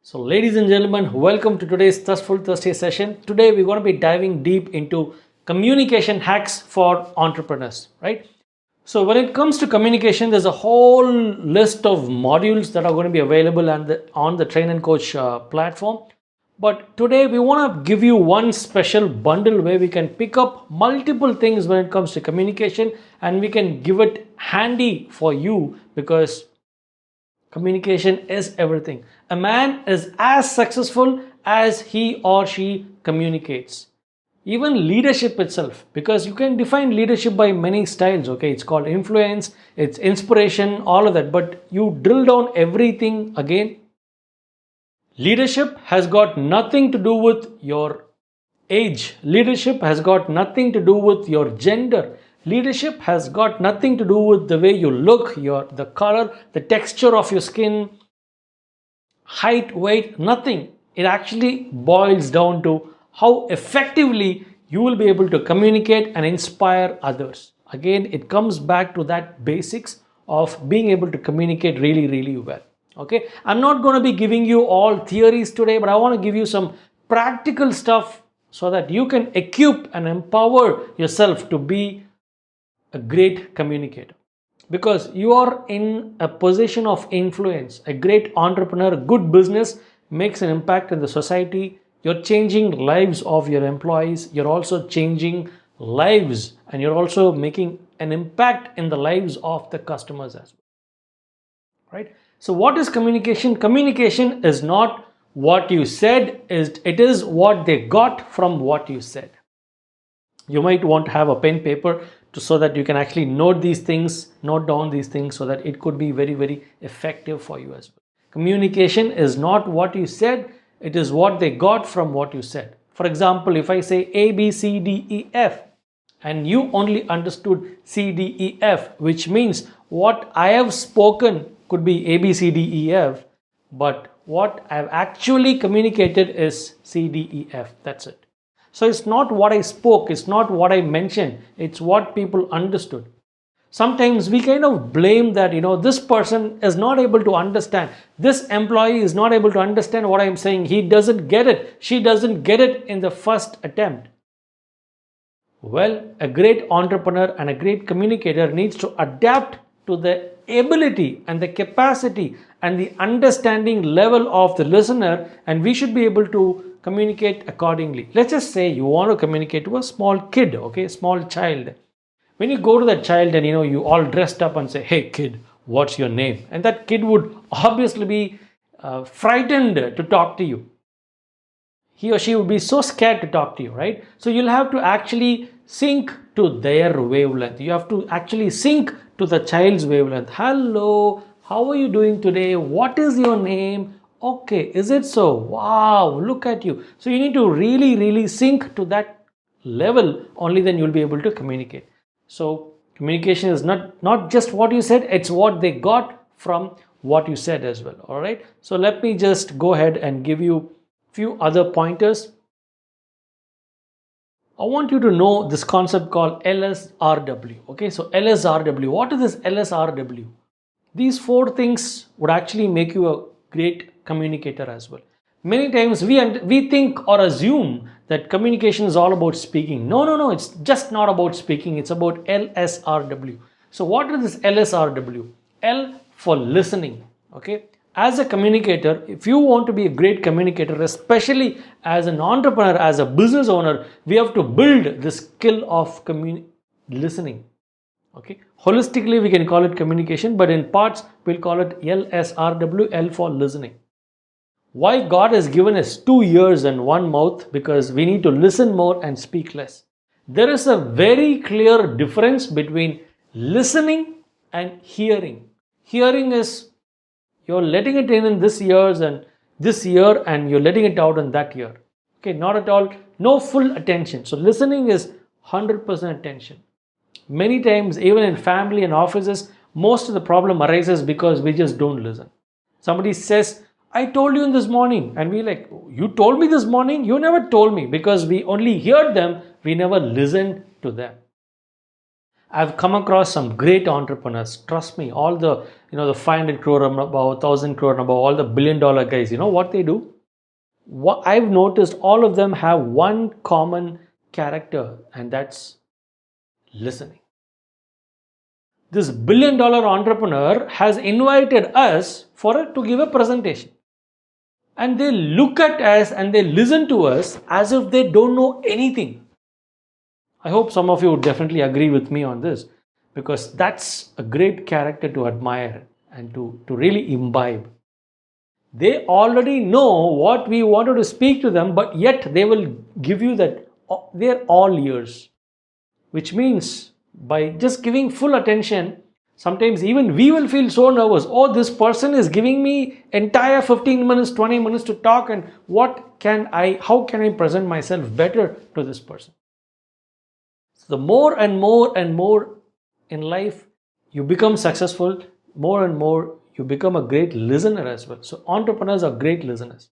So, ladies and gentlemen, welcome to today's Thirstful Thursday Session. Today, we're going to be diving deep into communication hacks for entrepreneurs, right? So, when it comes to communication, there's a whole list of modules that are going to be available on the Train and Coach platform. But today, we want to give you one special bundle where we can pick up multiple things when it comes to communication, and we can give it handy for you because communication is everything. A man is as successful as he or she communicates. Even leadership itself, because you can define leadership by many styles, okay? It's called influence, it's inspiration, all of that. But you drill down everything again. Leadership has got nothing to do with your age. Leadership has got nothing to do with your gender. Leadership has got nothing to do with the way you look, the color, the texture of your skin, height, weight, nothing. It actually boils down to how effectively you will be able to communicate and inspire others. Again, it comes back to that basics of being able to communicate really, really well. Okay, I'm not going to be giving you all theories today, but I want to give you some practical stuff so that you can equip and empower yourself to be a great communicator, because you are in a position of influence. A great entrepreneur, good business makes an impact in the society. You're changing lives of your employees, you're also changing lives, and you're also making an impact in the lives of the customers as well, right? So what is communication? Communication is not what you said, it is what they got from what you said. You might want to have a pen paper so that you can actually note down these things so that it could be very, very effective for you as well. Communication is not what you said, it is what they got from what you said. For example, if I say A, B, C, D, E, F, and you only understood C, D, E, F, which means what I have spoken could be A, B, C, D, E, F, but what I have actually communicated is C, D, E, F. That's it. So it's not what I spoke, it's not what I mentioned, it's what people understood. Sometimes we kind of blame that, this person is not able to understand. This employee is not able to understand what I'm saying. He doesn't get it. She doesn't get it in the first attempt. Well, a great entrepreneur and a great communicator needs to adapt to the ability and the capacity and the understanding level of the listener, and we should be able to communicate accordingly. Let's just say you want to communicate to a small kid, okay, small child. When you go to that child and you all dressed up and say, "Hey kid, what's your name?" And that kid would obviously be frightened to talk to you. He or she would be so scared to talk to you, right? So you'll have to actually sync to their wavelength. You have to actually sync to the child's wavelength. Hello, how are you doing today? What is your name? Okay, is it so? Wow, look at you. So you need to really, really sync to that level. Only then you'll be able to communicate. So communication is not just what you said, it's what they got from what you said as well. All right. So let me just go ahead and give you a few other pointers. I want you to know this concept called LSRW. Okay, so LSRW. What is this LSRW? These four things would actually make you a great communicator as well. Many times we think or assume that communication is all about speaking. No, it's just not about speaking. It's about LSRW. So what is this LSRW? L for listening. Okay. As a communicator, if you want to be a great communicator, especially as an entrepreneur, as a business owner, we have to build the skill of listening. Okay. Holistically, we can call it communication, but in parts, we'll call it LSRW, L for listening. Why God has given us 2 ears and 1 mouth? Because we need to listen more and speak less. There is a very clear difference between listening and hearing. Hearing is you're letting it in this year and you're letting it out in that year. Okay, not at all, no full attention. So listening is 100% attention. Many times, even in family and offices, most of the problem arises because we just don't listen. Somebody says, "I told you in this morning," and we like, "You told me this morning? You never told me," because we only heard them, we never listened to them. I've come across some great entrepreneurs. Trust me, all the the 500 crore and above, 1,000 crore and above, all the billion-dollar guys. You know what they do? What I've noticed, all of them have one common character, and that's listening. This billion-dollar entrepreneur has invited us to give a presentation, and they look at us and they listen to us as if they don't know anything. I hope some of you would definitely agree with me on this, because that's a great character to admire and to really imbibe. They already know what we wanted to speak to them, but yet they will give you that they're all ears. Which means by just giving full attention, sometimes even we will feel so nervous. Oh, this person is giving me entire 15 minutes, 20 minutes to talk, and how can I present myself better to this person? The more and more and more in life you become successful, more and more you become a great listener as well. So entrepreneurs are great listeners.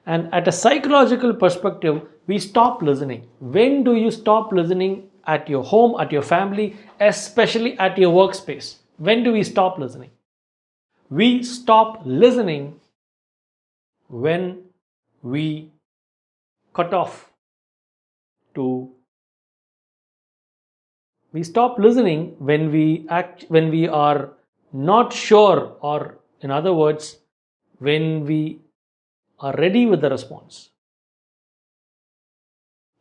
And at a psychological perspective, we stop listening. When do you stop listening? At your home, at your family, especially at your workspace. When do we stop listening? We stop listening when we cut off to we stop listening when we are not sure, or in other words, when we are ready with the response.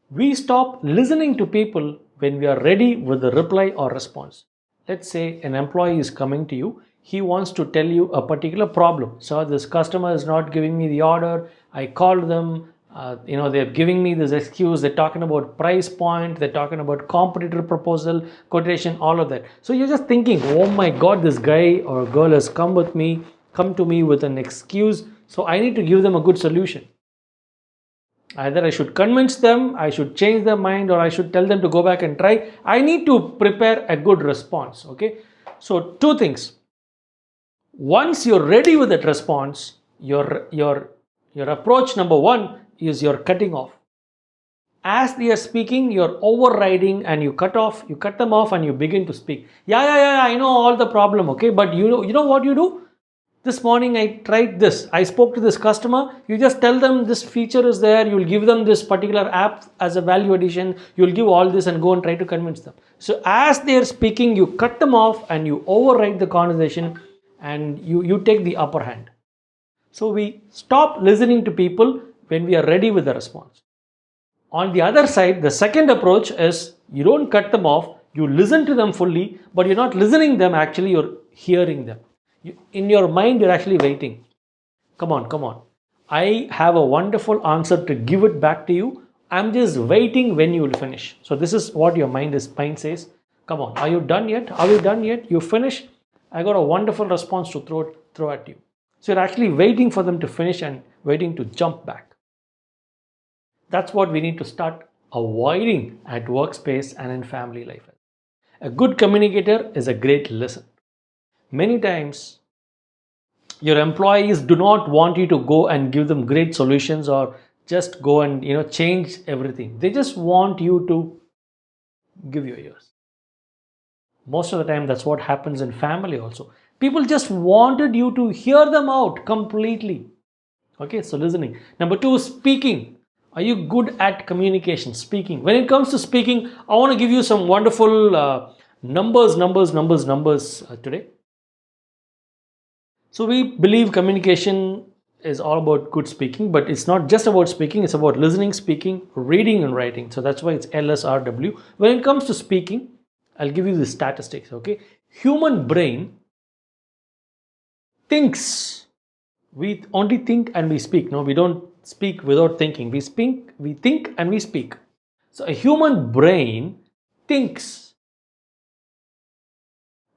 We stop listening to people when we are ready with the reply or response. Let's say an employee is coming to you. He wants to tell you a particular problem. So this customer is not giving me the order. I called them. They're giving me this excuse. They're talking about price point. They're talking about competitor proposal, quotation, all of that. So you're just thinking, oh my God, this guy or girl has come to me with an excuse. So I need to give them a good solution. Either I should convince them, I should change their mind, or I should tell them to go back and try. I need to prepare a good response. Okay. So two things. Once you're ready with that response, your approach number one is you're cutting off. As they are speaking, you're overriding and you cut them off and you begin to speak. Yeah, I know all the problem, okay? But you know what you do? This morning I tried this. I spoke to this customer. You just tell them this feature is there. You'll give them this particular app as a value addition. You'll give all this and go and try to convince them. So as they are speaking, you cut them off and you override the conversation and you take the upper hand. So we stop listening to people when we are ready with the response. On the other side, the second approach is you don't cut them off, you listen to them fully, but you're not listening them, actually you're hearing them. In your mind, you're actually waiting. Come on. I have a wonderful answer to give it back to you. I'm just waiting when you will finish. So this is what your mind says. Come on, are you done yet? Are you done yet? You finish? I got a wonderful response to throw at you. So you're actually waiting for them to finish and waiting to jump back. That's what we need to start avoiding at workspace and in family life. A good communicator is a great listener. Many times, your employees do not want you to go and give them great solutions or just go and change everything. They just want you to give your ears. Most of the time, that's what happens in family also. People just wanted you to hear them out completely. Okay, so listening. Number two, speaking. Are you good at communication, speaking? When it comes to speaking, I want to give you some wonderful numbers today. So we believe communication is all about good speaking, but it's not just about speaking, it's about listening, speaking, reading and writing. So that's why it's LSRW. When it comes to speaking, I'll give you the statistics, okay? Human brain thinks. We only think and we speak. No, we don't speak without thinking. We think and we speak. So a human brain thinks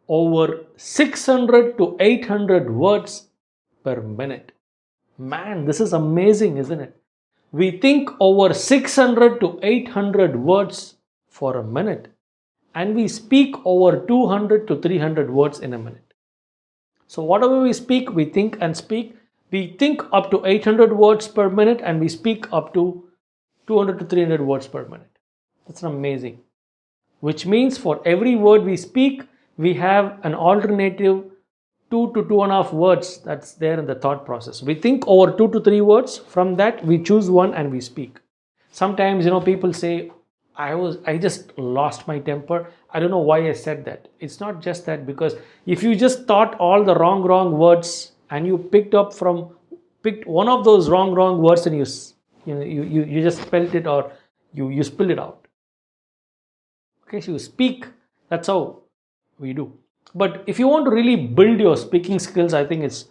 over 600 to 800 words per minute. Man, this is amazing, isn't it? We think over 600 to 800 words for a minute, and we speak over 200 to 300 words in a minute. So whatever we speak, we think and speak. We think up to 800 words per minute and we speak up to 200 to 300 words per minute. That's amazing. which means for every word we speak, we have an alternative 2 to 2.5 words that's there in the thought process. We think over 2 to 3 words. From that, we choose one and we speak. Sometimes, people say, I just lost my temper. I don't know why I said that. It's not just that, because if you just thought all the wrong words and you picked one of those wrong words and you just spelled it, or you spilled it out. Okay, so you speak. That's how we do. But if you want to really build your speaking skills, I think it's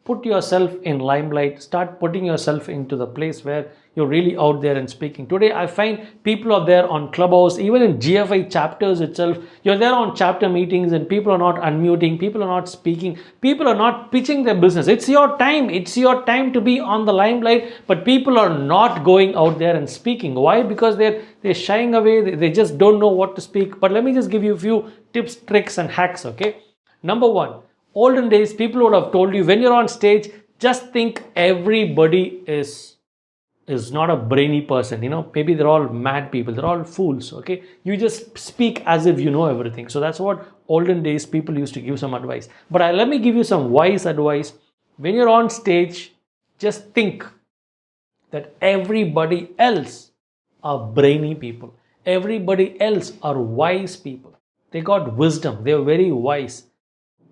put yourself in limelight. Start putting yourself into the place where you're really out there and speaking. Today, I find people are there on Clubhouse, even in GFI chapters itself. You're there on chapter meetings and people are not unmuting, people are not speaking, people are not pitching their business. It's your time. It's your time to be on the limelight, but people are not going out there and speaking. Why? Because they're shying away. They just don't know what to speak. But let me just give you a few tips, tricks, and hacks, okay? Number one, olden days, people would have told you when you're on stage, just think everybody is not a brainy person. Maybe they're all mad people, they're all fools. Okay, you just speak as if you know everything. So that's what olden days people used to give some advice. But let me give you some wise advice. When you're on stage, just think that everybody else are brainy people, everybody else are wise people. They got wisdom, they're very wise,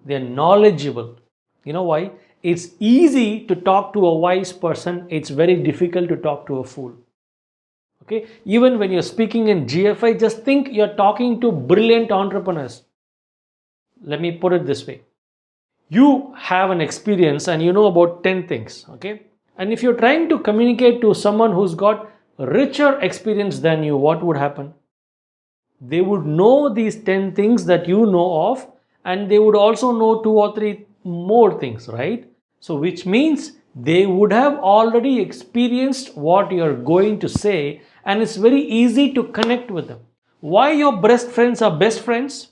they're knowledgeable. You know why? It's easy to talk to a wise person. It's very difficult to talk to a fool. Okay? Even when you're speaking in GFI, just think you're talking to brilliant entrepreneurs. Let me put it this way. You have an experience and you know about 10 things. Okay? And if you're trying to communicate to someone who's got richer experience than you, what would happen? They would know these 10 things that you know of, and they would also know 2 or 3 more things, right? So which means they would have already experienced what you're going to say, and it's very easy to connect with them. Why your best friends are best friends?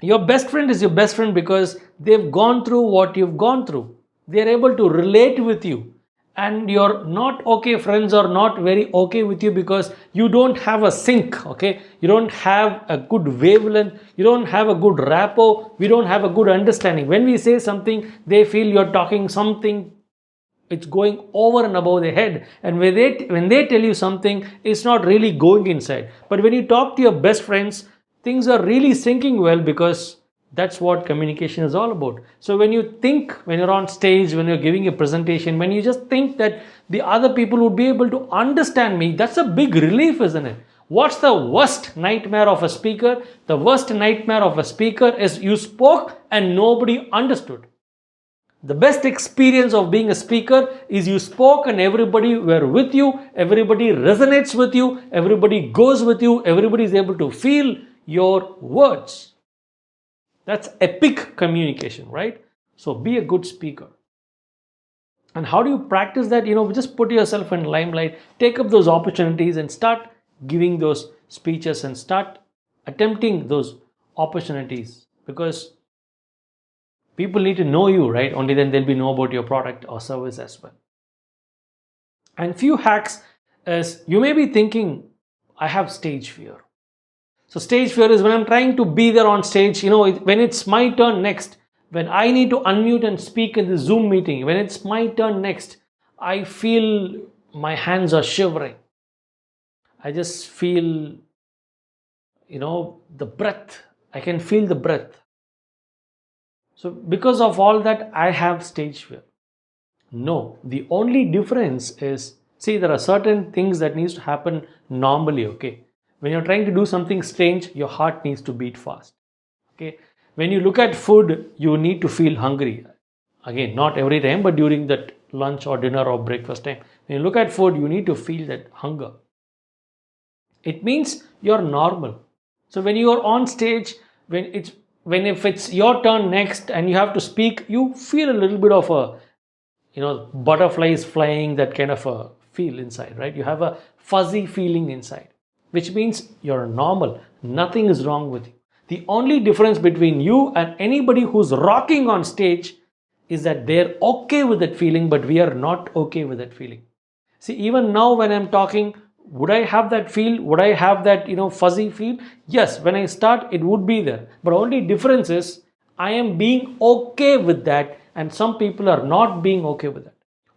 Your best friend is your best friend because they've gone through what you've gone through. They're able to relate with you. And your not okay friends are not very okay with you because you don't have a sync, okay? You don't have a good wavelength, you don't have a good rapport, we don't have a good understanding. When we say something, they feel you're talking something, it's going over and above their head. And when they tell you something, it's not really going inside. But when you talk to your best friends, things are really syncing well, because that's what communication is all about. So when you think, when you're on stage, when you're giving a presentation, when you just think that the other people would be able to understand me, that's a big relief, isn't it? What's the worst nightmare of a speaker? The worst nightmare of a speaker is you spoke and nobody understood. The best experience of being a speaker is you spoke and everybody were with you, everybody resonates with you, everybody goes with you, everybody is able to feel your words. That's epic communication, right? So be a good speaker. And how do you practice that? Just put yourself in limelight, take up those opportunities and start giving those speeches and start attempting those opportunities, because people need to know you, right? Only then they'll know about your product or service as well. And few hacks is, you may be thinking, I have stage fear. So stage fear is when I'm trying to be there on stage, when it's my turn next, when I need to unmute and speak in the Zoom meeting, when it's my turn next, I feel my hands are shivering. I just feel, the breath. I can feel the breath. So because of all that, I have stage fear. No, the only difference is, see, there are certain things that needs to happen normally, okay? When you're trying to do something strange, your heart needs to beat fast. Okay. When you look at food, you need to feel hungry. Again, not every time, but during that lunch or dinner or breakfast time. When you look at food, you need to feel that hunger. It means you're normal. So when you are on stage, if it's your turn next and you have to speak, you feel a little bit of a, butterflies flying, that kind of a feel inside, right? You have a fuzzy feeling inside, which means you're normal. Nothing is wrong with you. The only difference between you and anybody who's rocking on stage is that they're okay with that feeling, but we are not okay with that feeling. See, even now when I'm talking, Would I have that feel? Would I have that, fuzzy feel? Yes, when I start, it would be there. But only difference is I am being okay with that, and some people are not being okay with that.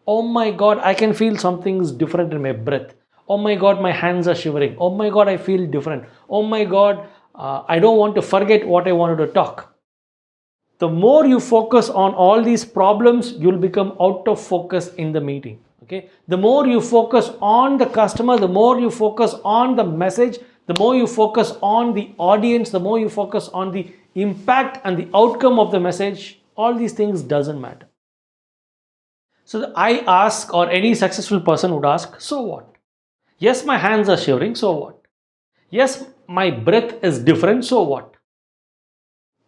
Oh my God, I can feel something's different in my breath. Oh my God, my hands are shivering. Oh my God, I feel different. Oh my God, I don't want to forget what I wanted to talk. The more you focus on all these problems, you'll become out of focus in the meeting. Okay, the more you focus on the customer, the more you focus on the message, the more you focus on the audience, the more you focus on the impact and the outcome of the message, all these things doesn't matter. So I ask, or any successful person would ask, so what? Yes, my hands are shivering, so what? Yes, my breath is different, so what?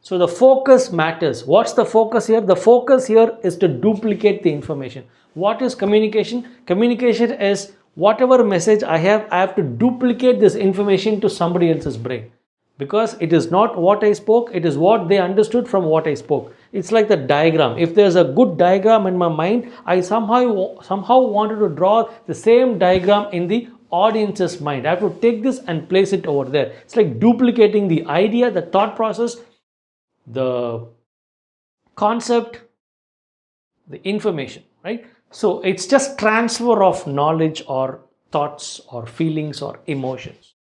So the focus matters. What's the focus here? The focus here is to duplicate the information. What is communication? Communication is whatever message I have to duplicate this information to somebody else's brain. Because it is not what I spoke, it is what they understood from what I spoke. It's like the diagram. If there's a good diagram in my mind, I somehow wanted to draw the same diagram in the audience's mind. I have to take this and place it over there. It's like duplicating the idea, the thought process, the concept, the information, right? So it's just transfer of knowledge or thoughts or feelings or emotions.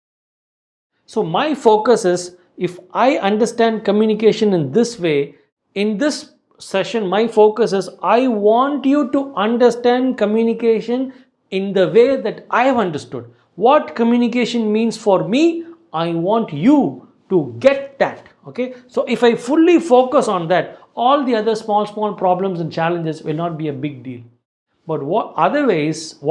So my focus is, if I understand communication in this way, in this session, my focus is I want you to understand communication in the way that I have understood. What communication means for me, I want you to get that. Okay, so if I fully focus on that, all the other small problems and challenges will not be a big deal. But what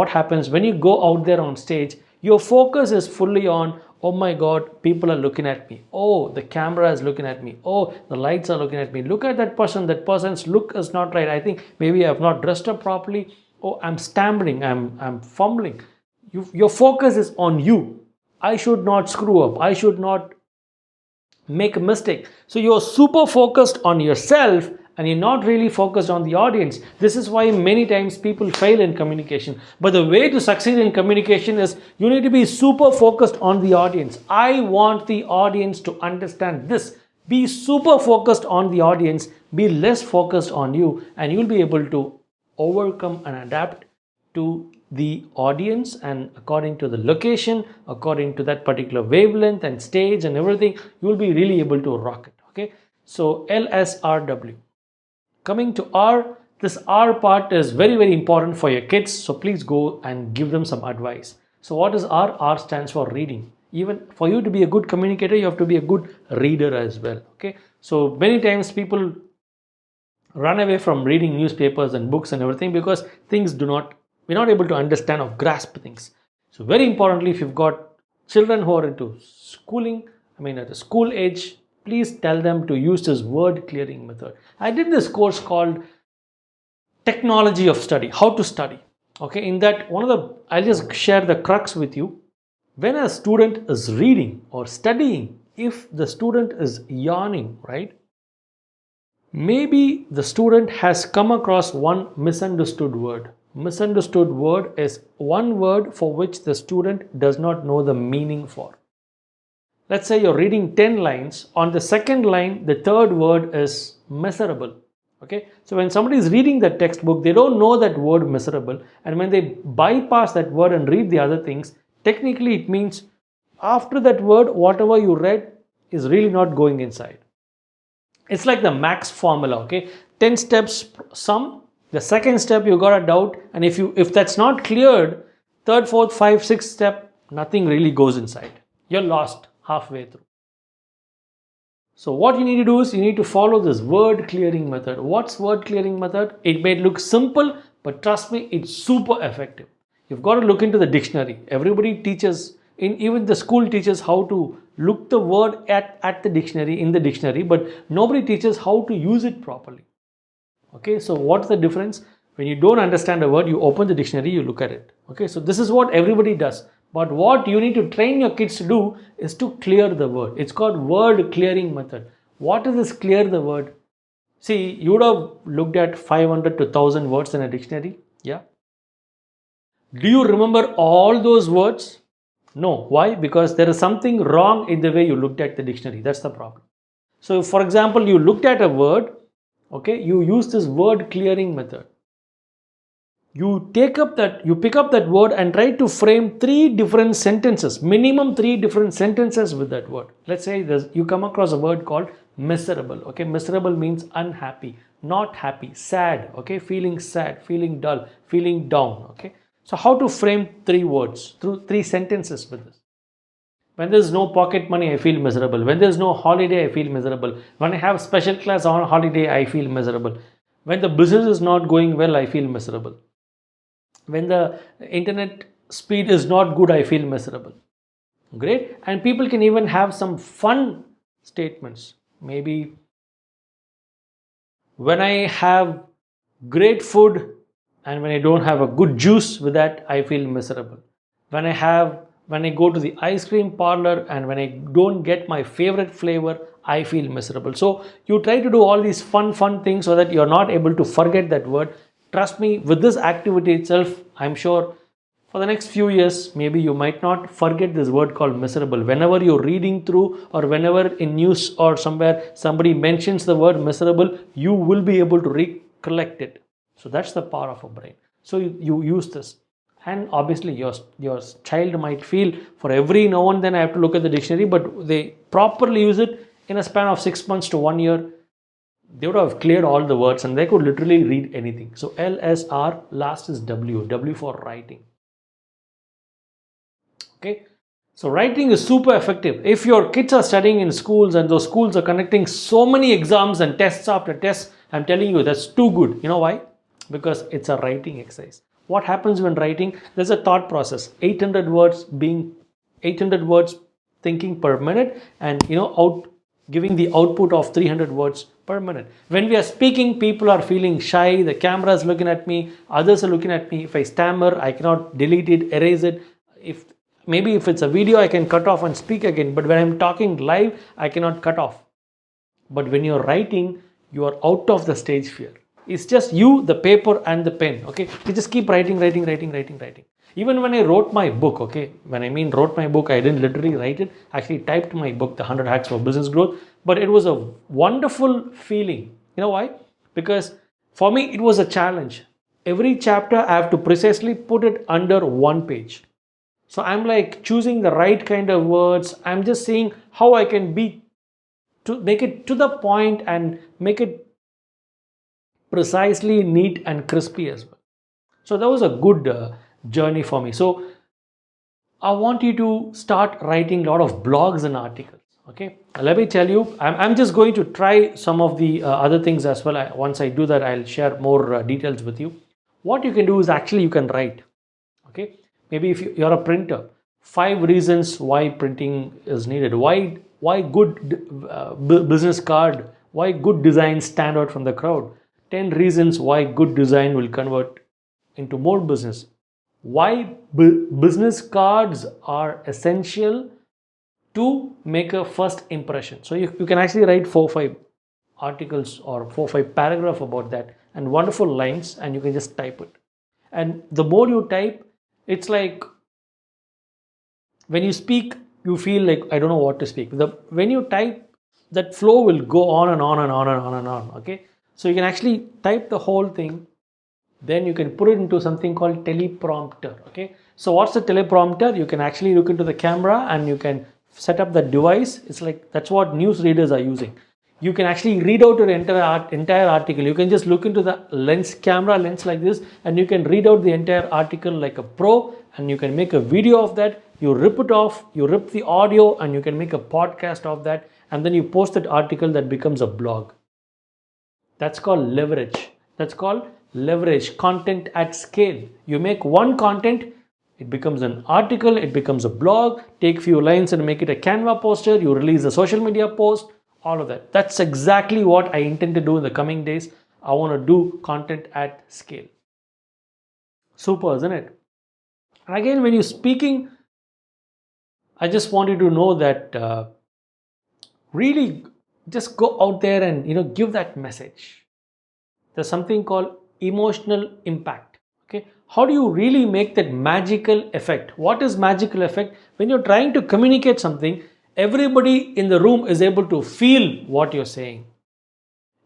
happens when you go out there on stage, your focus is fully on, oh my God, people are looking at me. Oh, the camera is looking at me. Oh, the lights are looking at me. Look at that person. That person's look is not right. I think maybe I have not dressed up properly. Oh, I'm stammering. I'm fumbling. Your focus is on you. I should not screw up. I should not make a mistake. So you're super focused on yourself and you're not really focused on the audience. This is why many times people fail in communication. But the way to succeed in communication is you need to be super focused on the audience. I want the audience to understand this. Be super focused on the audience, be less focused on you, and you'll be able to overcome and adapt to the audience, and according to the location, according to that particular wavelength and stage and everything, you will be really able to rock it. Okay, so LSRW. Coming to R, this R part is very important for your kids, so please go and give them some advice. So what is R? R stands for reading. Even for you to be a good communicator, you have to be a good reader as well. Okay, so many times people run away from reading newspapers and books and everything because we're not able to understand or grasp things. So very importantly, if you've got children who are into schooling, at the school age, please tell them to use this word clearing method. I did this course called Technology of Study, how to study. Okay, in that I'll just share the crux with you. When a student is reading or studying, if the student is yawning, right? Maybe the student has come across one misunderstood word. Misunderstood word is one word for which the student does not know the meaning for. Let's say you're reading 10 lines. On the second line, the third word is miserable. Okay, so when somebody is reading the textbook, they don't know that word miserable, and when they bypass that word and read the other things, technically it means after that word, whatever you read is really not going inside. It's like the max formula. Okay, 10 steps sum. The second step you got a doubt, and if that's not cleared, third, fourth, 5, 6 step, nothing really goes inside. You're lost halfway through. So what you need to do is you need to follow this word clearing method. What's word clearing method? It may look simple, but trust me, it's super effective. You've got to look into the dictionary. Everybody teaches, even the school teaches how to look the word at the dictionary, in the dictionary, but nobody teaches how to use it properly. Okay, so what's the difference? When you don't understand a word, you open the dictionary, you look at it. Okay, so this is what everybody does. But what you need to train your kids to do is to clear the word. It's called word clearing method. What is this clear the word? See, you would have looked at 500 to 1000 words in a dictionary. Yeah. Do you remember all those words? No. Why? Because there is something wrong in the way you looked at the dictionary. That's the problem. So, for example, you looked at a word, okay, you use this word clearing method. You pick up that word and try to frame three different sentences, minimum three different sentences with that word. Let's say you come across a word called miserable. Okay, miserable means unhappy, not happy, sad. Okay, feeling sad, feeling dull, feeling down. Okay, so how to frame three words through three sentences with this? When there's no pocket money, I feel miserable. When there's no holiday, I feel miserable. When I have special class on holiday, I feel miserable. When the business is not going well, I feel miserable. When the internet speed is not good, I feel miserable. Great. And people can even have some fun statements. Maybe when I have great food and when I don't have a good juice with that, I feel miserable. When I go to the ice cream parlor and when I don't get my favorite flavor, I feel miserable. So you try to do all these fun things so that you're not able to forget that word. Trust me, with this activity itself, I'm sure for the next few years, maybe you might not forget this word called miserable. Whenever you're reading through or whenever in news or somewhere somebody mentions the word miserable, you will be able to recollect it. So that's the power of a brain. So you use this. And obviously your child might feel for every now and then I have to look at the dictionary, but they properly use it in a span of 6 months to 1 year. They would have cleared all the words and they could literally read anything. So LSR, last is W for writing. Okay, so writing is super effective. If your kids are studying in schools and those schools are conducting so many exams and tests after tests, I'm telling you that's too good. You know why? Because it's a writing exercise. What happens when writing? There's a thought process. 800 words thinking per minute, and giving the output of 300 words per minute. When we are speaking, people are feeling shy. The camera is looking at me. Others are looking at me. If I stammer, I cannot delete it, erase it. Maybe if it's a video, I can cut off and speak again. But when I'm talking live, I cannot cut off. But when you're writing, you are out of the stage fear. It's just you, the paper and the pen. Okay, you just keep writing. Even when I wrote my book, okay, when I mean wrote my book, I didn't literally write it. I actually typed my book, The 100 Hacks for Business Growth. But it was a wonderful feeling. You know why? Because for me, it was a challenge. Every chapter, I have to precisely put it under one page. So I'm like choosing the right kind of words. I'm just seeing how I can make it to the point and make it precisely neat and crispy as well. So that was a good journey for me. So I want you to start writing a lot of blogs and articles. Okay, let me tell you, I'm just going to try some of the other things as well. Once I do that, I'll share more details with you. What you can do is actually you can write. Okay, maybe if you're a printer, 5 reasons why printing is needed. Why good business card? Why good designs stand out from the crowd? 10 reasons why good design will convert into more business. Why business cards are essential to make a first impression. So you can actually write 4-5 articles or 4-5 paragraph about that and wonderful lines, and you can just type it. And the more you type, it's like when you speak, you feel like I don't know what to speak. When you type, that flow will go on and on and on and on and on. Okay, so you can actually type the whole thing. Then you can put it into something called teleprompter. Okay, so what's the teleprompter? You can actually look into the camera and you can set up the device. It's like that's what news readers are using. You can actually read out your entire article. You can just look into the camera lens like this, and you can read out the entire article like a pro, and you can make a video of that. You rip it off, you rip the audio, and you can make a podcast of that, and then you post that article that becomes a blog. That's called leverage. That's called leverage, content at scale. You make one content, it becomes an article, it becomes a blog. Take few lines and make it a Canva poster. You release a social media post, all of that. That's exactly what I intend to do in the coming days. I want to do content at scale. Super, isn't it? And again, when you're speaking, I just want you to know that really just go out there and give that message. There's something called emotional impact. Okay, how do you really make that magical effect? What is magical effect? When you're trying to communicate something, everybody in the room is able to feel what you're saying.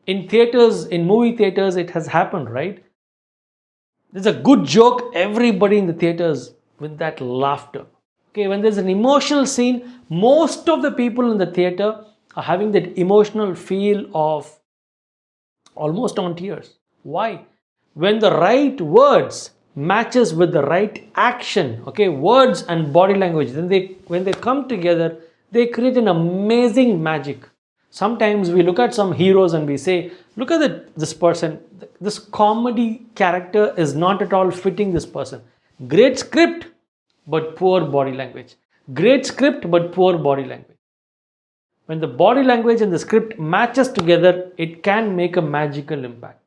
In theaters, in movie theaters, it has happened, right? There's a good joke, everybody in the theaters with that laughter. Okay, when there's an emotional scene, most of the people in the theater are having that emotional feel of almost on tears. Why? When the right words matches with the right action, okay, words and body language, then when they come together, they create an amazing magic. Sometimes we look at some heroes and we say, look at this person, this comedy character is not at all fitting this person. Great script, but poor body language. Great script, but poor body language. When the body language and the script matches together, it can make a magical impact.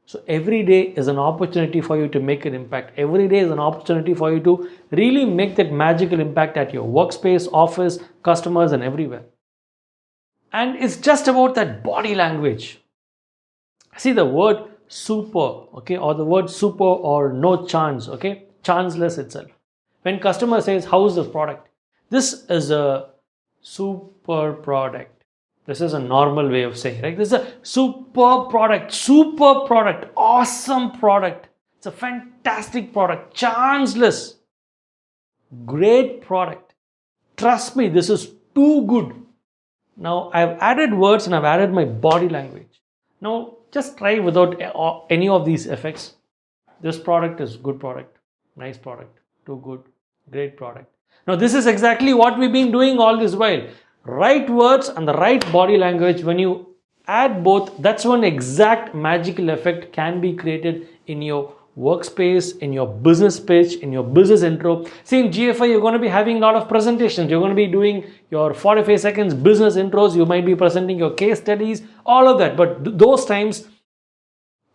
So every day is an opportunity for you to make an impact. Every day is an opportunity for you to really make that magical impact at your workspace, office, customers, and everywhere. And it's just about that body language. See the word super, okay, or the word super or no chance, okay, chanceless itself. When customer says, how's the product? This is a super product. This is a normal way of saying, right? This is a super product, awesome product. It's a fantastic product, chanceless, great product. Trust me, this is too good. Now I've added words and I've added my body language. Now just try without any of these effects. This product is good product, nice product, too good, great product. Now this is exactly what we've been doing all this while. Right words and the right body language, when you add both, that's when exact magical effect can be created in your workspace, in your business pitch, in your business intro. See, in GFI, you're going to be having a lot of presentations. You're going to be doing your 45 seconds business intros. You might be presenting your case studies, all of that. But those times,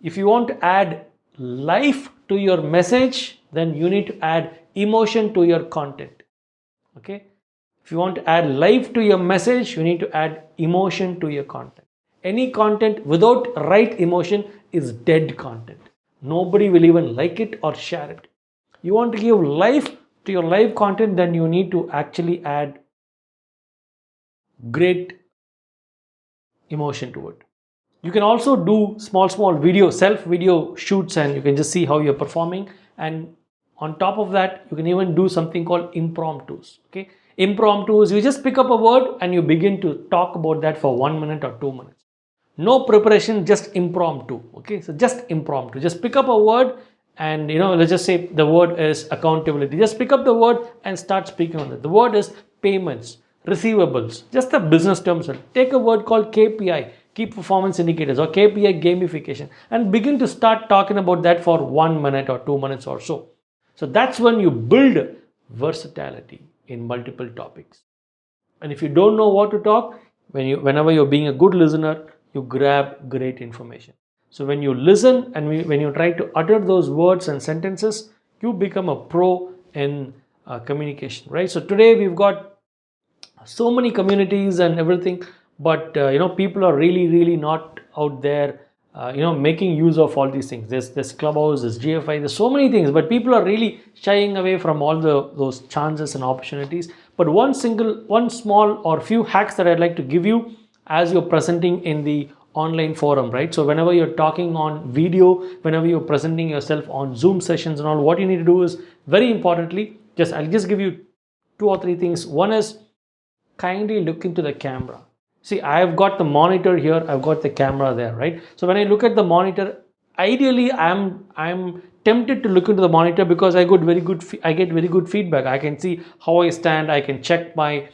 if you want to add life to your message, then you need to add emotion to your content. Okay? If you want to add life to your message, you need to add emotion to your content. Any content without right emotion is dead content. Nobody will even like it or share it. You want to give life to your live content, then you need to actually add great emotion to it. You can also do small video, self-video shoots, and you can just see how you're performing. And on top of that, you can even do something called impromptus. Okay, impromptus, you just pick up a word and you begin to talk about that for 1 minute or 2 minutes. No preparation, just impromptu. Okay, so just impromptu. Just pick up a word and let's just say the word is accountability. Just pick up the word and start speaking on it. The word is payments, receivables, just the business terms. Take a word called KPI, key performance indicators, or KPI gamification, and begin to start talking about that for 1 minute or 2 minutes or so. So that's when you build versatility in multiple topics. And if you don't know what to talk, whenever you're being a good listener, you grab great information. So when you listen and when you try to utter those words and sentences, you become a pro in communication, right? So today we've got so many communities and everything, but people are really not out there making use of all these things. There's Clubhouse, there's GFI, there's so many things, but people are really shying away from all those chances and opportunities. But one small or few hacks that I'd like to give you as you're presenting in the online forum, right? So whenever you're talking on video, whenever you're presenting yourself on Zoom sessions and all, what you need to do is, very importantly, I'll just give you 2 or 3 things. One is, kindly look into the camera. See, I've got the monitor here, I've got the camera there, right? So when I look at the monitor, ideally I'm tempted to look into the monitor because I get very good feedback. I can see how I stand, I can check my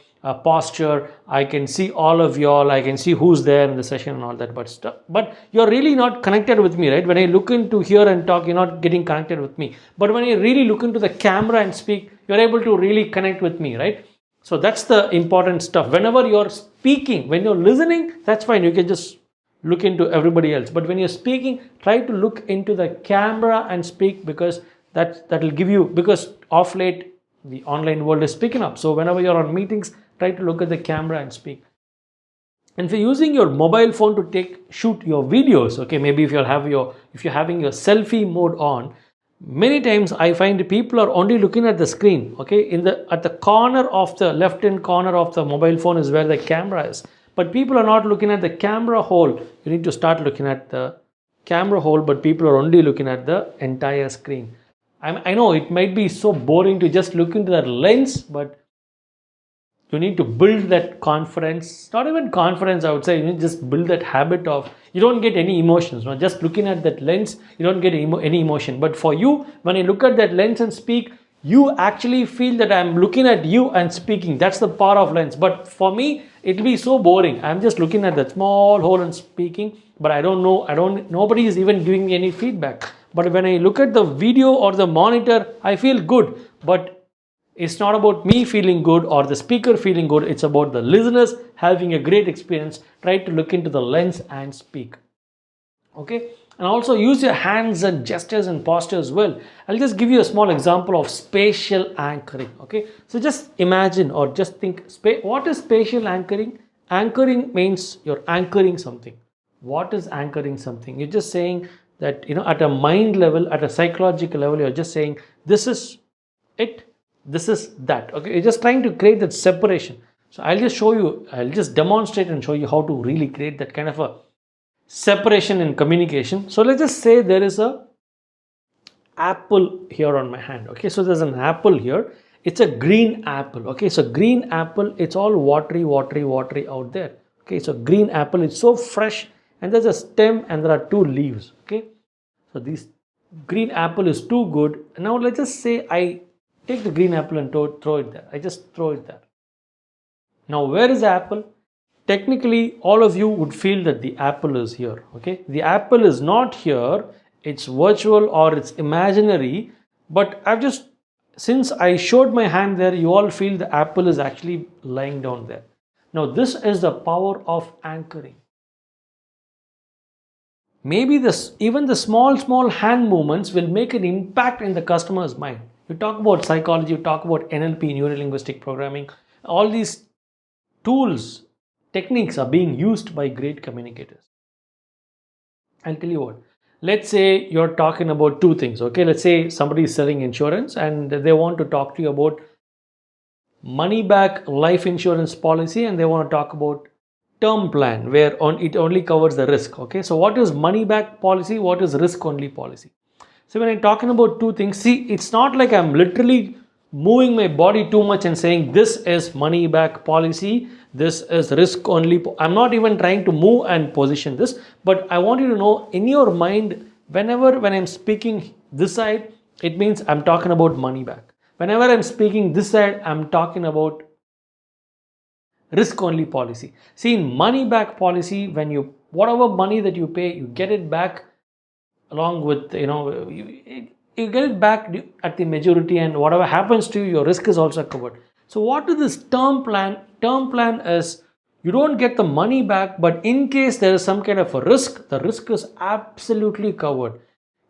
posture, I can see all of y'all, I can see who's there in the session and all that stuff. But you're really not connected with me, right? When I look into here and talk, you're not getting connected with me. But when I really look into the camera and speak, you're able to really connect with me, right? So that's the important stuff. Whenever you're speaking, when you're listening, that's fine. You can just look into everybody else. But when you're speaking, try to look into the camera and speak, because that will give you, because of late the online world is picking up. So whenever you're on meetings, try to look at the camera and speak. And if you're using your mobile phone to shoot your videos, okay, maybe if you're having your selfie mode on, Many times I find people are only looking at the screen. Okay, at the corner of the left hand corner of the mobile phone is where the camera is, but people are not looking at the camera hole. You need to start looking at the camera hole, but people are only looking at the entire screen. I know it might be so boring to just look into that lens, but you need to build that confidence. Not even confidence, I would say. You need to just build that habit of, you don't get any emotions. No? Just looking at that lens, you don't get any emotion. But for you, when you look at that lens and speak, you actually feel that I'm looking at you and speaking. That's the power of lens. But for me, it'll be so boring. I'm just looking at that small hole and speaking, but nobody is even giving me any feedback. But when I look at the video or the monitor, I feel good. But it's not about me feeling good or the speaker feeling good. It's about the listeners having a great experience. Try to look into the lens and speak. Okay. And also use your hands and gestures and postures well. I'll just give you a small example of spatial anchoring. Okay. So just imagine or just think, what is spatial anchoring? Anchoring means you're anchoring something. What is anchoring something? You're just saying that, at a mind level, at a psychological level, you're just saying, this is it. This is that. Okay, you're just trying to create that separation. So I'll just demonstrate and show you how to really create that kind of a separation in communication. So let's just say there is a apple here on my hand. Okay, so there's an apple here. It's a green apple. Okay, so green apple, it's all watery out there. Okay, so green apple, it's so fresh, and there's a stem and there are two leaves. Okay, so this green apple is too good. Now let's just say I take the green apple and throw it there. I just throw it there. Now where is the apple? Technically, all of you would feel that the apple is here. Okay, the apple is not here. It's virtual or it's imaginary. But since I showed my hand there, you all feel the apple is actually lying down there. Now this is the power of anchoring. Maybe even the small hand movements will make an impact in the customer's mind. You talk about psychology, you talk about NLP, neuro-linguistic programming. All these tools, techniques are being used by great communicators. I'll tell you what. Let's say you're talking about two things. Okay, let's say somebody is selling insurance and they want to talk to you about money back life insurance policy, and they want to talk about term plan where it only covers the risk. Okay, so what is money back policy? What is risk only policy? So when I'm talking about two things, see, it's not like I'm literally moving my body too much and saying this is money back policy, this is risk only. I'm not even trying to move and position this, but I want you to know in your mind, when I'm speaking this side, it means I'm talking about money back. Whenever I'm speaking this side, I'm talking about risk only policy. See, in money back policy, whatever money that you pay, you get it back along with, you get it back at the majority, and whatever happens to you, your risk is also covered. So what is this term plan? Term plan is you don't get the money back, but in case there is some kind of a risk, the risk is absolutely covered.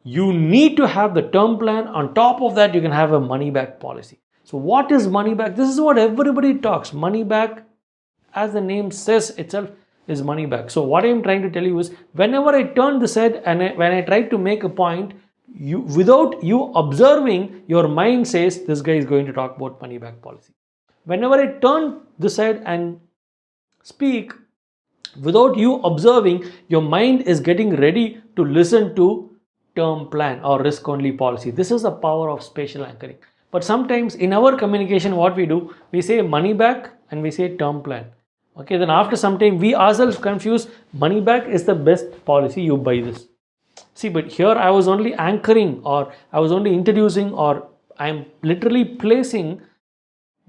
You need to have the term plan. On top of that, you can have a money back policy. So what is money back? This is what everybody talks. Money back, as the name says itself, is money back. So what I'm trying to tell you is, whenever I turn this head and when I try to make a point, without you observing, your mind says this guy is going to talk about money back policy. Whenever I turn this side and speak, without you observing, your mind is getting ready to listen to term plan or risk only policy. This is the power of spatial anchoring. But sometimes in our communication, what we do, we say money back and we say term plan. Okay, then after some time, we ourselves confuse money back is the best policy, you buy this. See, but here I was only anchoring, or I was only introducing, or I'm literally placing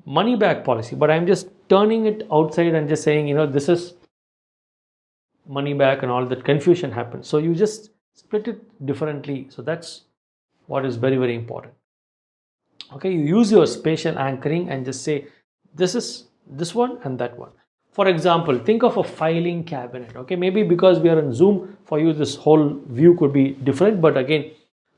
money back policy, but I'm just turning it outside and just saying, this is money back, and all that confusion happens. So you just split it differently. So that's what is very, very important. Okay, you use your spatial anchoring and just say, this is this one and that one. For example, think of a filing cabinet. Okay, maybe because we are on Zoom, for you this whole view could be different, but again,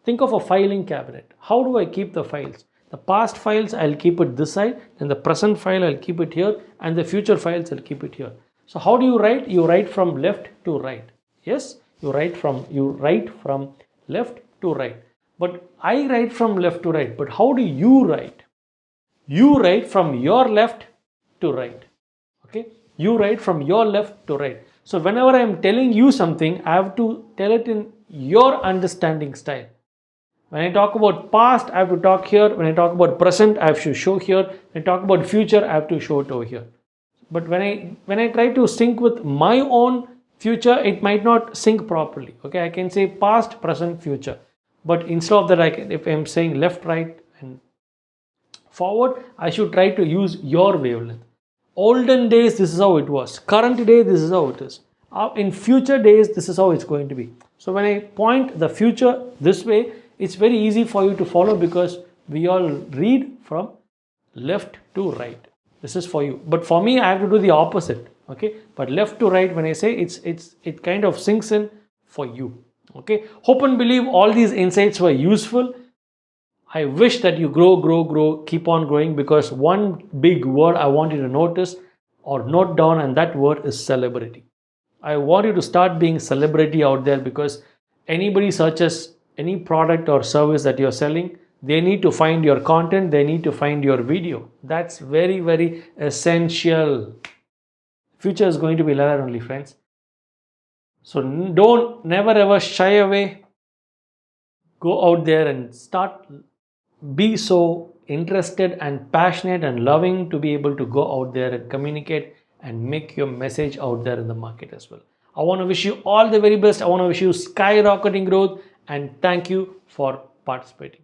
think of a filing cabinet. How do I keep the files? The past files, I'll keep it this side, and the present file, I'll keep it here, and the future files, I'll keep it here. So how do you write? You write from left to right. Yes, you write from left to right. But I write from left to right. But how do you write? You write from your left to right. Okay? You write from your left to right. So whenever I am telling you something, I have to tell it in your understanding style. When I talk about past, I have to talk here. When I talk about present, I have to show here. When I talk about future, I have to show it over here. But when I try to sync with my own future, it might not sync properly. Okay, I can say past, present, future. But instead of that, if I'm saying left, right, and forward, I should try to use your wavelength. Olden days, this is how it was. Current day, this is how it is. In future days, this is how it's going to be. So when I point the future this way, it's very easy for you to follow because we all read from left to right. This is for you. But for me, I have to do the opposite. Okay. But left to right, when I say it kind of sinks in for you. Okay. Hope and believe all these insights were useful. I wish that you grow, keep on growing, because one big word I want you to notice or note down, and that word is celebrity. I want you to start being celebrity out there, because anybody searches any product or service that you're selling, they need to find your content, they need to find your video. That's very, very essential. Future is going to be like that only, friends. So never ever shy away. Go out there and be so interested and passionate and loving to be able to go out there and communicate and make your message out there in the market as well. I want to wish you all the very best. I want to wish you skyrocketing growth, and thank you for participating.